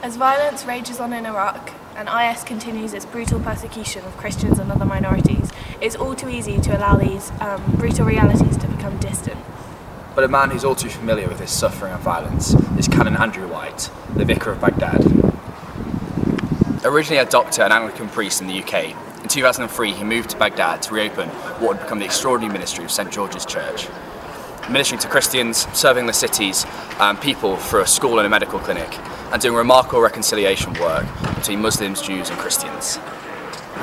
As violence rages on in Iraq and IS continues its brutal persecution of Christians and other minorities, it's all too easy to allow these brutal realities to become distant. But a man who's all too familiar with this suffering and violence is Canon Andrew White, the vicar of Baghdad. Originally a doctor and Anglican priest in the UK, in 2003 he moved to Baghdad to reopen what would become the extraordinary ministry of St George's Church. Ministering to Christians, serving the city's people through a school and a medical clinic, and doing remarkable reconciliation work between Muslims, Jews and Christians.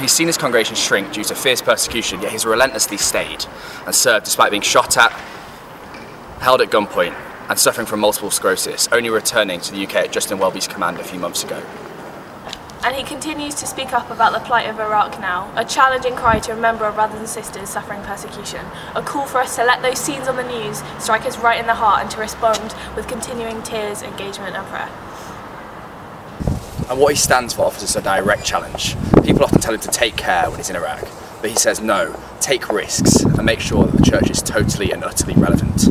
He's seen his congregation shrink due to fierce persecution, yet he's relentlessly stayed and served despite being shot at, held at gunpoint and suffering from multiple sclerosis, only returning to the UK at Justin Welby's command a few months ago. And he continues to speak up about the plight of Iraq now, a challenging cry to remember our brothers and sisters suffering persecution, a call for us to let those scenes on the news strike us right in the heart and to respond with continuing tears, engagement and prayer. And what he stands for offers us a direct challenge. People often tell him to take care when he's in Iraq, but he says no, take risks and make sure that the church is totally and utterly relevant.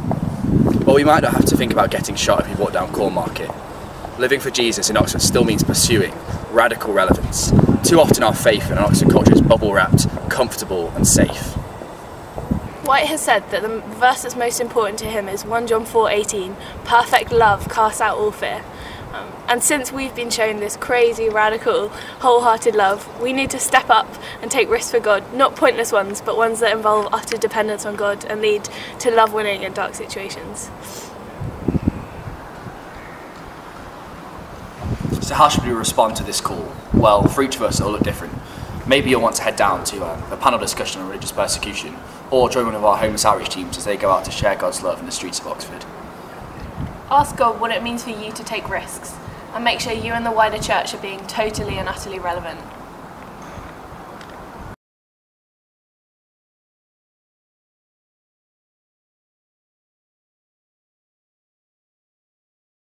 Well, we might not have to think about getting shot if we walk down Corn Market. Living for Jesus in Oxford still means pursuing radical relevance. Too often our faith in Oxford culture is bubble-wrapped, comfortable and safe. White has said that the verse that's most important to him is 1 John 4:18, perfect love casts out all fear. And since we've been shown this crazy, radical, wholehearted love, we need to step up and take risks for God, not pointless ones, but ones that involve utter dependence on God and lead to love winning in dark situations. So how should we respond to this call? Well, for each of us it'll look different. Maybe you'll want to head down to a panel discussion on religious persecution, or join one of our homeless outreach teams as they go out to share God's love in the streets of Oxford. Ask God what it means for you to take risks, and make sure you and the wider church are being totally and utterly relevant.